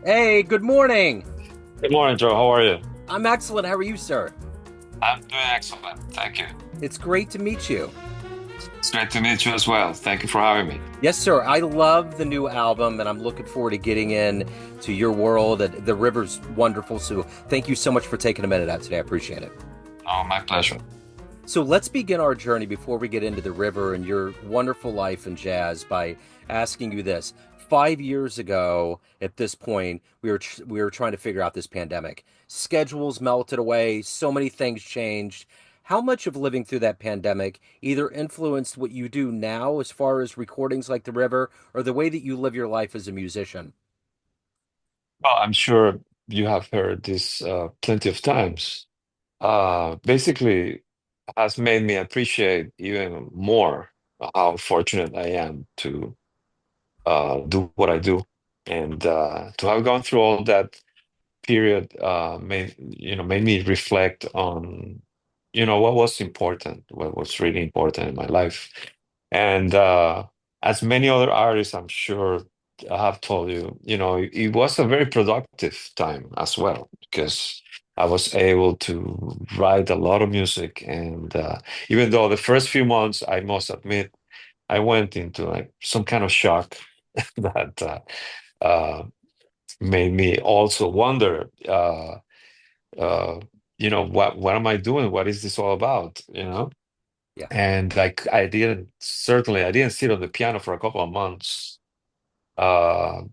Hey, good morning. Good morning, Joe. How are you? I'm excellent. How are you, sir? I'm doing excellent. Thank you. It's great to meet you. It's great to meet you as well. Thank you for having me. Yes, sir. I love the new album, and I'm looking forward to getting in to your world. The river's wonderful, so thank you so much for taking a minute out today. I appreciate it. Oh, my pleasure. So let's begin our journey before we get into the river and your wonderful life in jazz by asking you this. 5 years ago, at this point, we were trying to figure out this pandemic. Schedules melted away, so many things changed. How much of living through that pandemic either influenced what you do now as far as recordings like The River or the way that you live your life as a musician? Well, I'm sure you have heard this plenty of times. Basically, has made me appreciate even more how fortunate I am to do what I do, and to have gone through all that period made me reflect on what was important, what was really important in my life. And as many other artists, I'm sure, have told you, it was a very productive time as well because I was able to write a lot of music. And even though the first few months, I must admit, I went into like some kind of shock that uh, made me also wonder, uh, what am I doing? What is this all about? Yeah. And like I didn't sit on the piano for a couple of months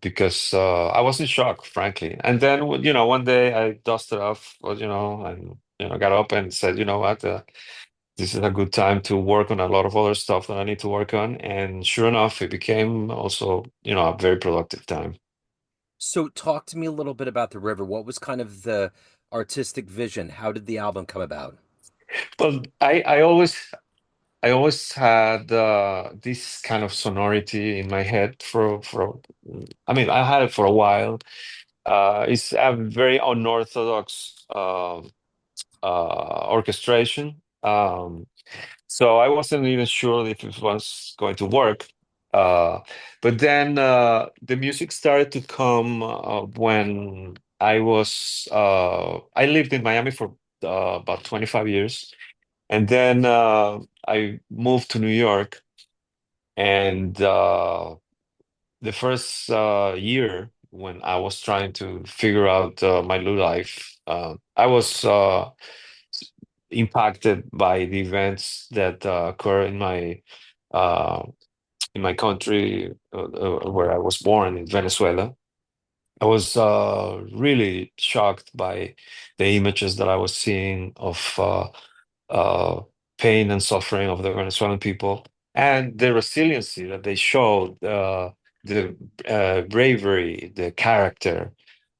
because I was in shock, frankly. And then one day I dusted off, and got up and said, you know what, this is a good time to work on a lot of other stuff that I need to work on. And sure enough, it became also a very productive time. So talk to me a little bit about The River. What was kind of the artistic vision? How did the album come about? But I always had this kind of sonority in my head I mean, I had it for a while. It's a very unorthodox orchestration. So I wasn't even sure if it was going to work. Uh, but then the music started to come when I lived in Miami for about 25 years. And then I moved to New York, and the first year when I was trying to figure out my new life, I was impacted by the events that occur uh, in my country where I was born in Venezuela. I was really shocked by the images that I was seeing of uh, pain and suffering of the Venezuelan people and the resiliency that they showed, the bravery, the character,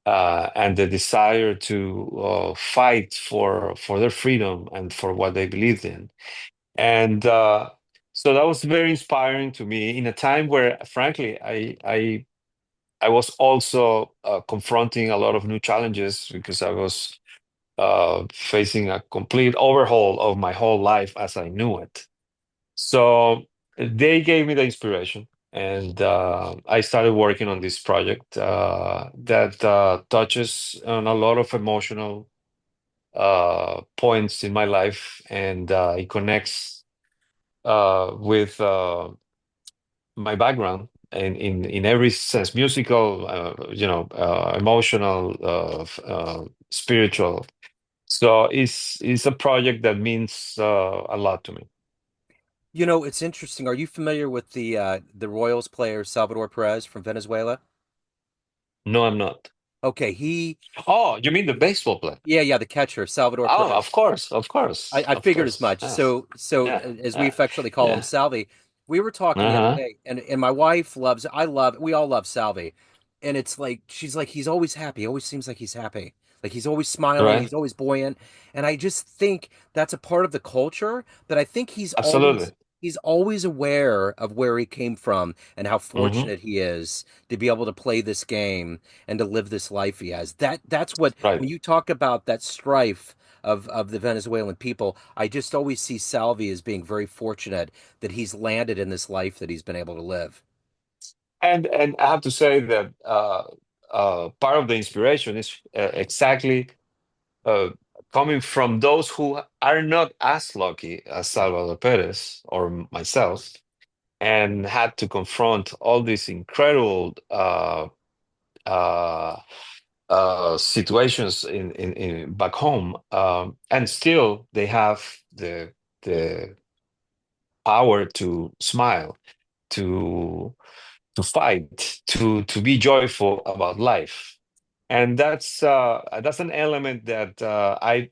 and the desire to fight for their freedom and for what they believed in. And so that was very inspiring to me in a time where, frankly, I was also confronting a lot of new challenges because I was facing a complete overhaul of my whole life as I knew it. So they gave me the inspiration, and I started working on this project that touches on a lot of emotional points in my life, and it connects with my background in every sense, musical, emotional, spiritual. So it's a project that means a lot to me. You know, it's interesting. Are you familiar with the Royals player Salvador Perez from Venezuela? No, I'm not. Okay, he Oh, you mean the baseball player? yeah, the catcher, Salvador Oh, Perez. of course, of course, I of figured as course. much. Yeah, So yeah, as we yeah, affectionately call him yeah. Salvi, we were talking the other Uh-huh. day, and my wife loves I love we all love Salvi. And it's like she's like he's always happy. Always seems like he's happy. Like he's always smiling, Right? he's always buoyant. And I just think that's a part of the culture that I think Absolutely. he's always aware of where he came from and how Hmm. fortunate he is to be able to play this game and to live this life he has. That's what Right. when you talk about that strife of the Venezuelan people, I just always see Salvi as being very fortunate that he's landed in this life that he's been able to live. And I have to say that part of the inspiration is exactly uh, coming from those who are not as lucky as Salvador Perez or myself, and had to confront all these incredible uh, situations in back home, and still they have the power to smile, to fight, to be joyful about life. And that's an element that I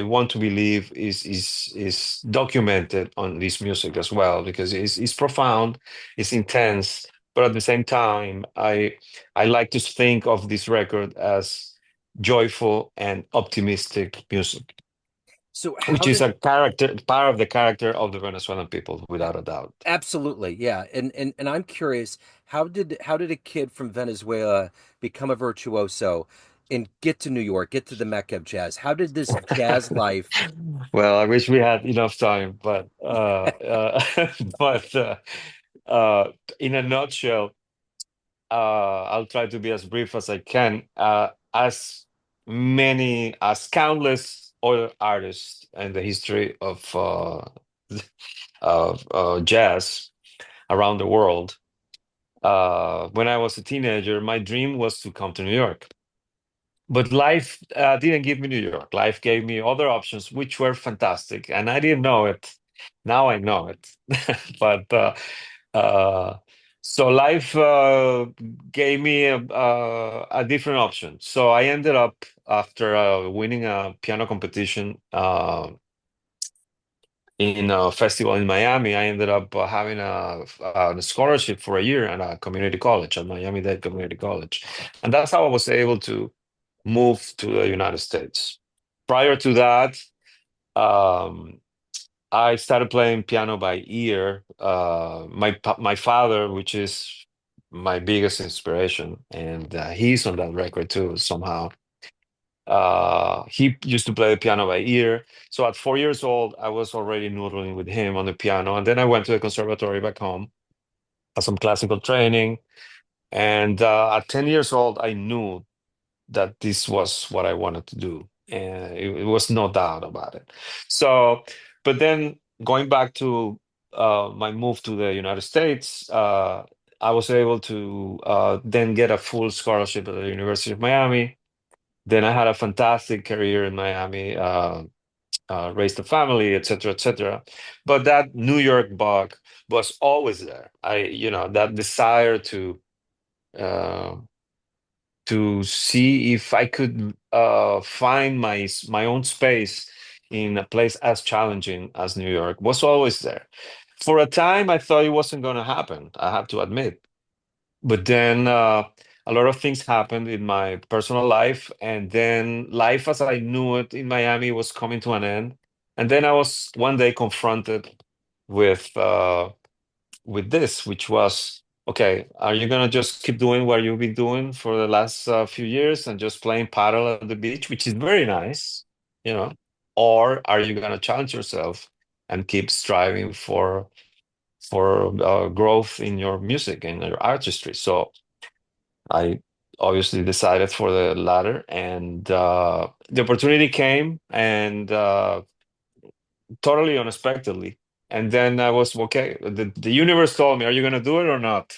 want to believe is documented on this music as well, because it's profound, it's intense, but at the same time, I like to think of this record as joyful and optimistic music, So which how is did a character, part of the character of the Venezuelan people, without a doubt. absolutely, yeah. And I'm curious, how did a kid from Venezuela become a virtuoso and get to New York, get to the Mecca of jazz? How did this jazz life? Well, I wish we had enough time, but but uh, in a nutshell, I'll try to be as brief as I can. As countless other artists in the history of jazz around the world, when I was a teenager, my dream was to come to New York. But life didn't give me New York. Life gave me other options, which were fantastic, and I didn't know it. Now I know it. But uh, so life gave me a different option. So I ended up, after winning a piano competition in a festival in Miami, I ended up having a scholarship for a year at a community college, at Miami-Dade Community College, and that's how I was able to move to the United States. Prior to that, um, I started playing piano by ear. My father, which is my biggest inspiration, and he's on that record too somehow. He used to play the piano by ear. So at 4 years old, I was already noodling with him on the piano, and then I went to the conservatory back home, had some classical training, and at 10 years old, I knew that this was what I wanted to do. And it was no doubt about it. So, but then going back to my move to the United States, I was able to then get a full scholarship at the University of Miami. Then I had a fantastic career in Miami, raised a family, etc., etc. But that New York bug was always there. That desire uh, to see if I could find my own space in a place as challenging as New York was always there. For a time, I thought it wasn't going to happen, I have to admit. But then a lot of things happened in my personal life, and then life as I knew it in Miami was coming to an end. And then I was one day confronted with this, which was, okay, are you gonna just keep doing what you've been doing for the last few years and just playing paddle at the beach, which is very nice, you know, or are you gonna challenge yourself and keep striving for growth in your music and your artistry? So I obviously decided for the latter, and the opportunity came, and totally unexpectedly. And then I was okay. The universe told me, "Are you going to do it or not?"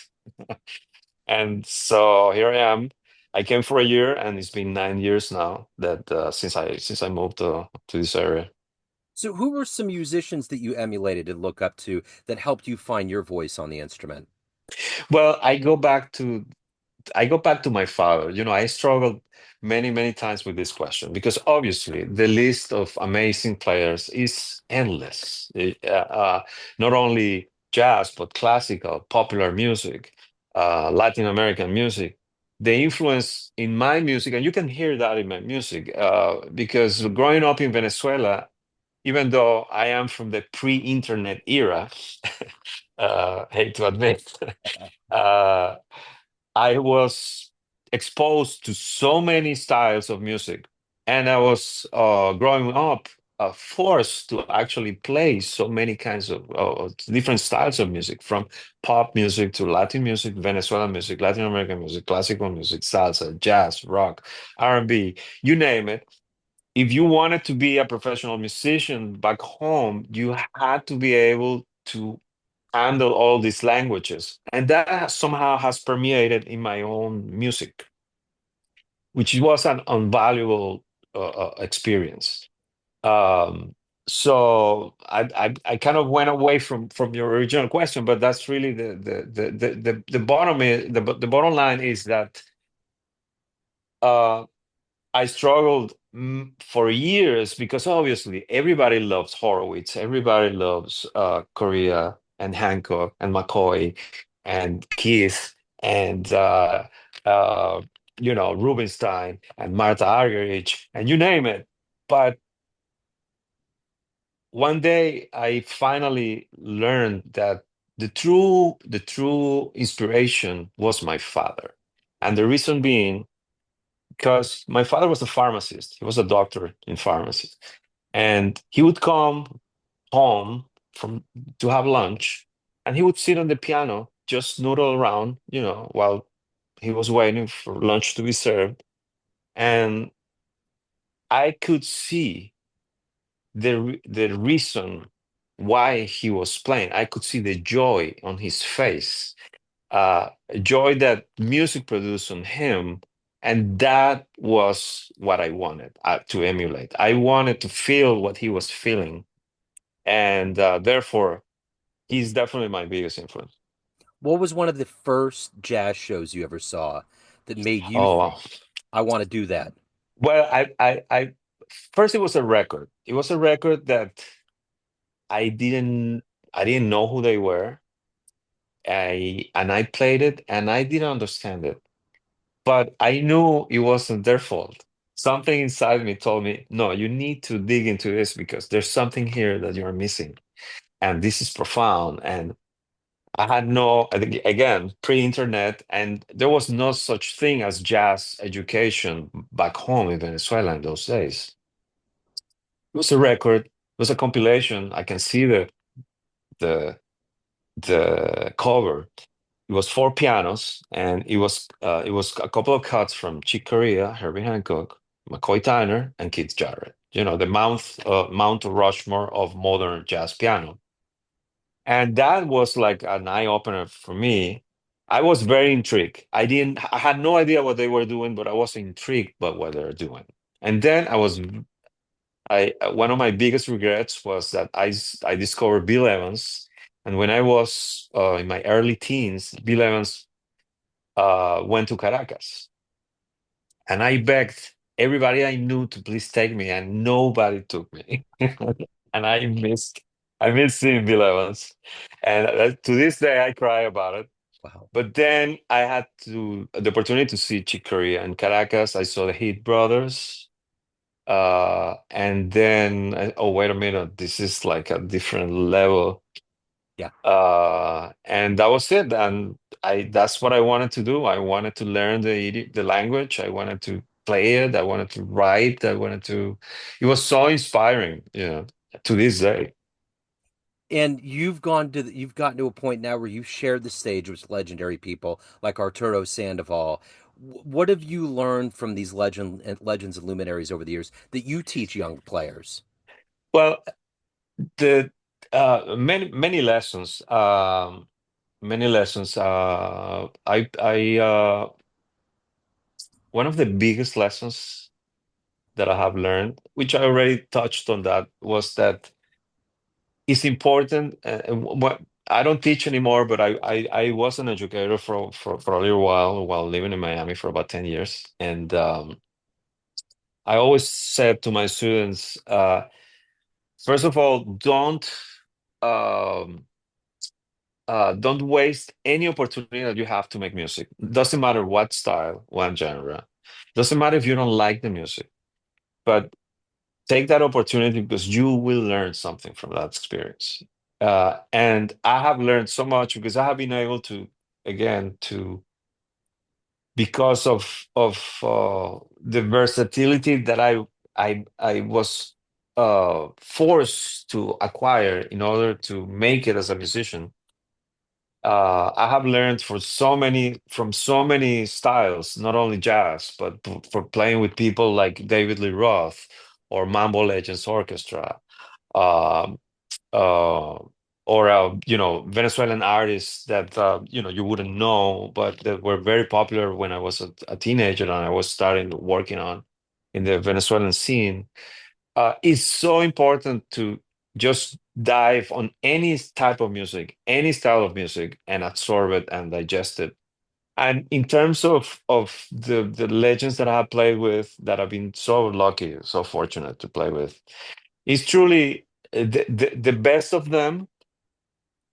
And so here I am. I came for a year, and it's been 9 years now that since I moved to this area. So who were some musicians that you emulated and look up to that helped you find your voice on the instrument? Well, I go back to my father. I struggled many, many times with this question because obviously the list of amazing players is endless. Not only jazz, but classical, popular music, Latin American music. The influence in my music, and you can hear that in my music, because growing up in Venezuela, even though I am from the pre-internet era, hate to admit, uh, I was exposed to so many styles of music, and I was growing up. forced to actually play so many kinds of different styles of music, from pop music to Latin music, Venezuelan music, Latin American music, classical music, salsa, jazz, rock, R&B, you name it. If you wanted to be a professional musician back home, you had to be able to handle all these languages. And that somehow has permeated in my own music, which was an invaluable experience. Um, so I kind of went away from your original question, but that's really the bottom is the bottom line is that uh, I struggled for years because obviously everybody loves Horowitz, everybody loves Correa and Hancock and McCoy and Keith and uh, Rubinstein and Martha Argerich and you name it. But one day I finally learned that the true inspiration was my father. And the reason being because my father was a pharmacist. He was a doctor in pharmacy. And he would come home from to have lunch and he would sit on the piano, just noodle around, while he was waiting for lunch to be served. And I could see the reason why he was playing. I could see the joy on his face, joy that music produced on him, and that was what I wanted to emulate. I wanted to feel what he was feeling, and therefore, he's definitely my biggest influence. What was one of the first jazz shows you ever saw that made you Oh, wow. think, I want to do that? Well, first it was a record. It was a record that I didn't I didn't know who they were. I played it and I didn't understand it, but I knew it wasn't their fault. Something inside me told me, no, you need to dig into this because there's something here that you're missing, and this is profound. And I had no, I think, again, pre-internet, and there was no such thing as jazz education back home in Venezuela in those days. It was a record, it was a compilation. I can see the the cover. It was four pianos, and it was a couple of cuts from Chick Corea, Herbie Hancock, McCoy Tyner, and Keith Jarrett. The Mount Rushmore of modern jazz piano, and that was like an eye opener for me. I was very intrigued. I had no idea what they were doing, but I was intrigued by what they're doing. And then one of my biggest regrets was that I discovered Bill Evans, and when I was in my early teens, Bill Evans went to Caracas, and I begged everybody I knew to please take me, and nobody took me. And I missed seeing Bill Evans, and to this day I cry about it. Wow. But then I had the opportunity to see Chick Corea in Caracas. I saw the Heat Brothers. And then, oh, wait a minute, this is like a different level. Yeah. And that was it. And that's what I wanted to do. I wanted to learn the language. I wanted to play it. I wanted to write. It was so inspiring, to this day. And you've gotten to a point now where you've shared the stage with legendary people like Arturo Sandoval. What have you learned from these legends and luminaries over the years that you teach young players? Well, the many lessons, many lessons. One of the biggest lessons that I have learned, which I already touched on, that was that it's important. What I don't teach anymore, but I was an educator for a little while living in Miami for about 10 years. And I always said to my students, first of all, um, don't waste any opportunity that you have to make music. Doesn't matter what style, what genre. Doesn't matter if you don't like the music, but take that opportunity because you will learn something from that experience. And I have learned so much because I have been able to, again, because of the versatility that I was forced to acquire in order to make it as a musician. I have learned from so many styles, not only jazz, but for playing with people like David Lee Roth or Mambo Legends Orchestra, um, uh, or Venezuelan artists that you wouldn't know, but that were very popular when I was a teenager and I was starting working on in the Venezuelan scene. It's so important to just dive on any type of music, any style of music, and absorb it and digest it. And in terms of the legends that I have played with, that I've been so lucky, so fortunate to play with, it's truly the best of them.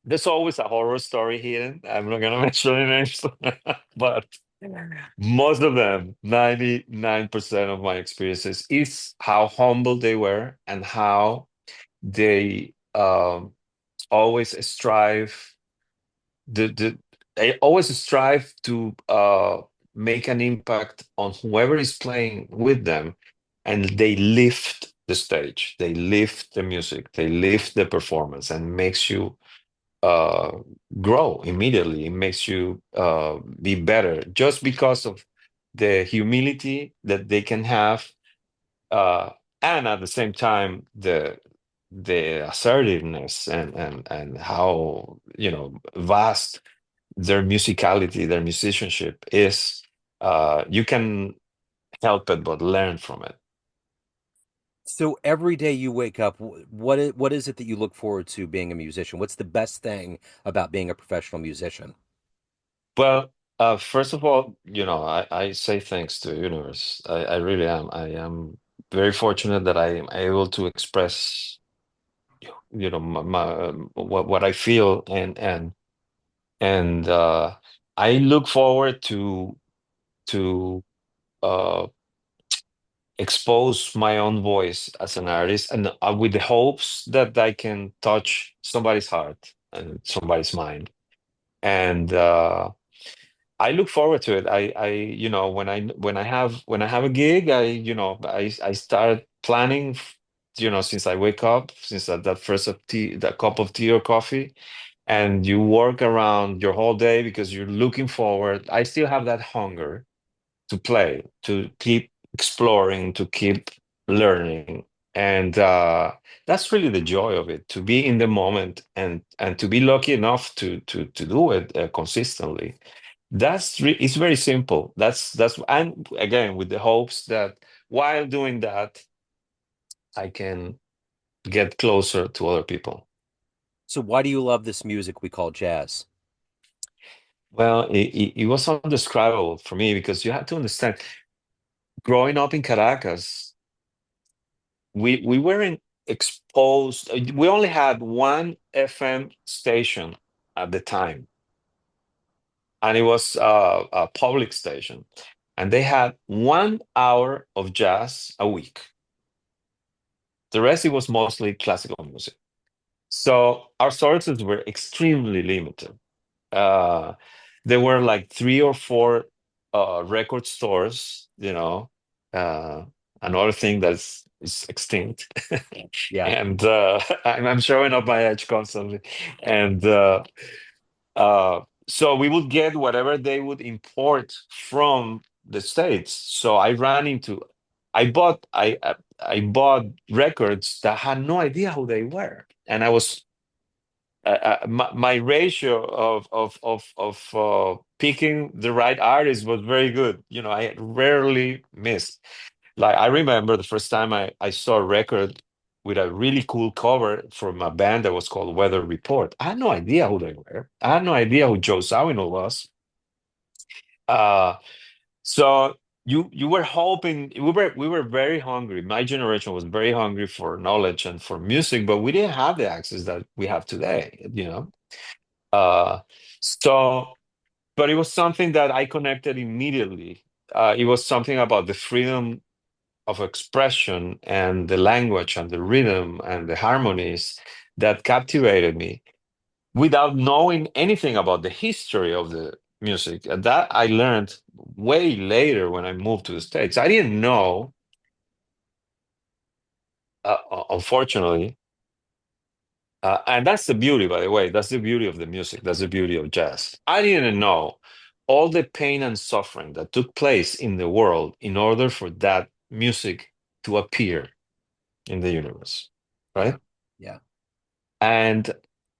There's always a horror story hidden. I'm not gonna mention any names, but most of them, 99% of my experiences, is how humble they were and how they always strive they always strive to make an impact on whoever is playing with them, and they lift the stage, they lift the music, they lift the performance, and makes you uh, grow immediately. It makes you be better just because of the humility that they can have, uh, and at the same time the assertiveness and how vast their musicality, their musicianship is. You can help it but learn from it. So every day you wake up, what is it that you look forward to being a musician? What's the best thing about being a professional musician? Well, first of all, I say thanks to the universe. I really am. I am very fortunate that I am able to express, what I feel, and I look forward to uh, expose my own voice as an artist, and with the hopes that I can touch somebody's heart and somebody's mind. And I look forward to it. When I have a gig, I start planning, since I wake up, since that first of tea, that cup of tea or coffee, and you work around your whole day because you're looking forward. I still have that hunger to play, to keep exploring, to keep learning. And that's really the joy of it, to be in the moment and to be lucky enough to do it consistently. It's very simple. And again, with the hopes that while doing that, I can get closer to other people. So why do you love this music we call jazz? Well, it was undescribable for me because you have to understand, growing up in Caracas, we weren't exposed. We only had one FM station at the time, and it was a public station, and they had 1 hour of jazz a week. The rest, it was mostly classical music. So our sources were extremely limited. Uh, there were like three or four record stores, uh, another thing is extinct. Yeah. And I'm showing up my age constantly. And so we would get whatever they would import from the States. So I bought records that had no idea who they were, and I was my ratio of picking the right artist was very good. I rarely missed. Like, I remember the first time I saw a record with a really cool cover from a band that was called Weather Report. I had no idea who they were. I had no idea who Joe Zawinul was. Uh, so you were hoping, we were very hungry. My generation was very hungry for knowledge and for music, but we didn't have the access that we have today. Uh, so, but it was something that I connected immediately. It was something about the freedom of expression and the language and the rhythm and the harmonies that captivated me without knowing anything about the history of the music. And that I learned way later when I moved to the States. I didn't know unfortunately, and that's the beauty, by the way. That's the beauty of the music. That's the beauty of jazz. I didn't know all the pain and suffering that took place in the world in order for that music to appear in the universe, Yeah. right? Yeah. And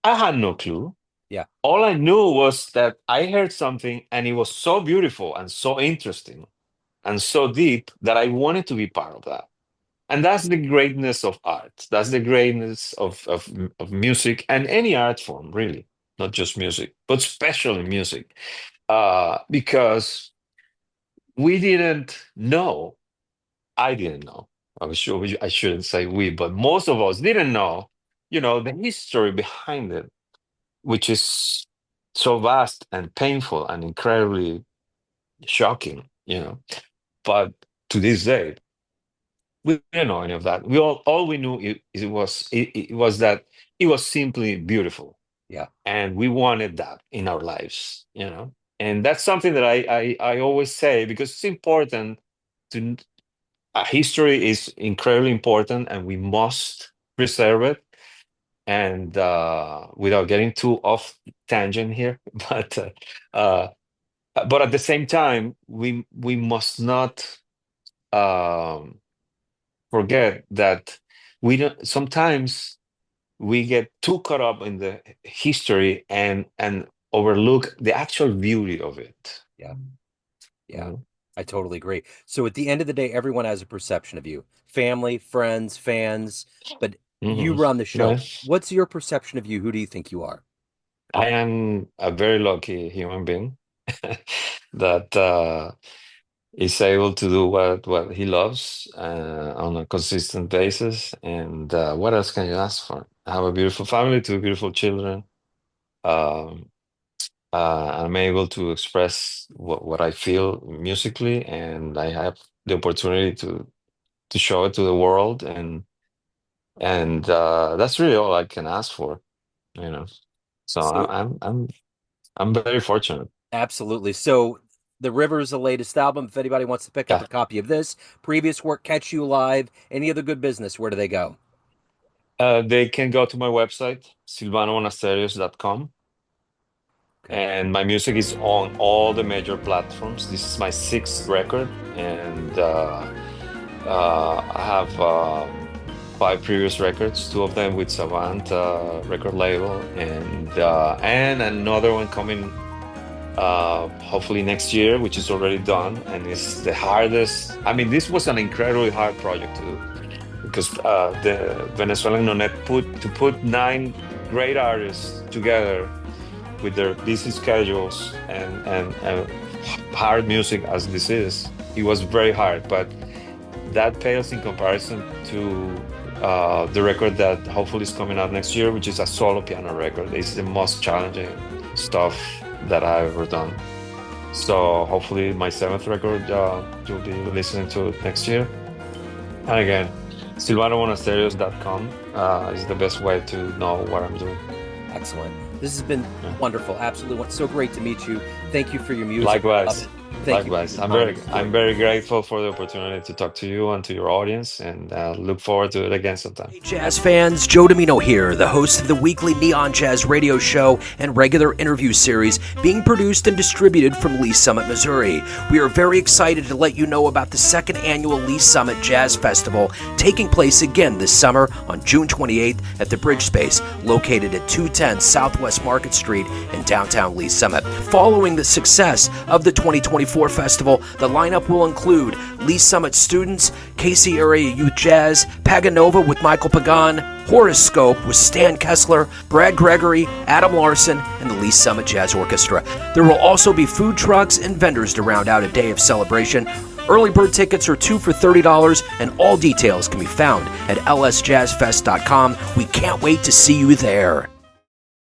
I had no clue. Yeah. All I knew was that I heard something and it was so beautiful and so interesting and so deep that I wanted to be part of that. And that's the greatness of art. That's the greatness of music and any art form, really, not just music, but especially music, because we didn't know. I didn't know. I'm sure I shouldn't say we, but most of us didn't know, the history behind it, which is so vast and painful and incredibly shocking. But to this day, we didn't know any of that. All we knew it was that it was simply beautiful, Yeah. and we wanted that in our lives. And that's something that I always say because it's important to. History is incredibly important, and we must preserve it. And without getting too off tangent here, uh, but at the same time, we must not. Um, Forget that we don't sometimes we get too caught up in the history and overlook the actual beauty of it. Yeah. you Yeah. know? I totally agree. So at the end of the day, everyone has a perception of you, family, friends, fans, but you Mhm. run the show. Right. What's your perception of you? Who do you think you are? I am a very lucky human being that is able to do what he loves on a consistent basis. And what else can you ask for? I have a beautiful family, two beautiful children. Um, I'm able to express what I feel musically, and I have the opportunity to show it to the world, and that's really all I can ask for, you know. So So I'm very fortunate. absolutely. So The River is the latest album. If anybody wants to pick up Yeah, a copy of this, previous work, catch you live, any other good business, where do they go? they can go to my website, silvanomonasterios.com, Okay. and my music is on all the major platforms. This is my sixth record, and I have five previous records, two of them with Savant record label, and another one coming hopefully next year, which is already done, and it's the hardest. I mean, this was an incredibly hard project to do because the Venezuelan Nonet put nine great artists together with their busy schedules and hard music as this is. It was very hard, but that pales in comparison to the record that hopefully is coming out next year, which is a solo piano record. It's the most challenging stuff that I've ever done. So hopefully my seventh record you'll be listening to next year. And again, silvanomonasterios.com is the best way to know what I'm doing. Excellent. This has been Yeah. wonderful. Absolutely. So great to meet you. Thank you for your music. Love it. Likewise. Thank you for Likewise. your I'm time. very grateful for the opportunity to talk to you and to your audience, and look forward to it again sometime. Hey, jazz fans, Joe Domino here, the host of the weekly Neon Jazz radio show and regular interview series being produced and distributed from Lee Summit, Missouri. We are very excited to let you know about the second annual Lee Summit Jazz Festival taking place again this summer on June 28th at the Bridge Space, located at 210 Southwest Market Street in downtown Lee Summit. Following the success of the 2024 festival, the lineup will include Lee Summit students, Casey Area Youth Jazz, Paganova with Michael Pagan, Horoscope with Stan Kessler, Brad Gregory, Adam Larson, and the Lee Summit Jazz Orchestra. There will also be food trucks and vendors to round out a day of celebration. Early bird tickets are 2 for $30, and all details can be found at lsjazzfest.com. We can't wait to see you there.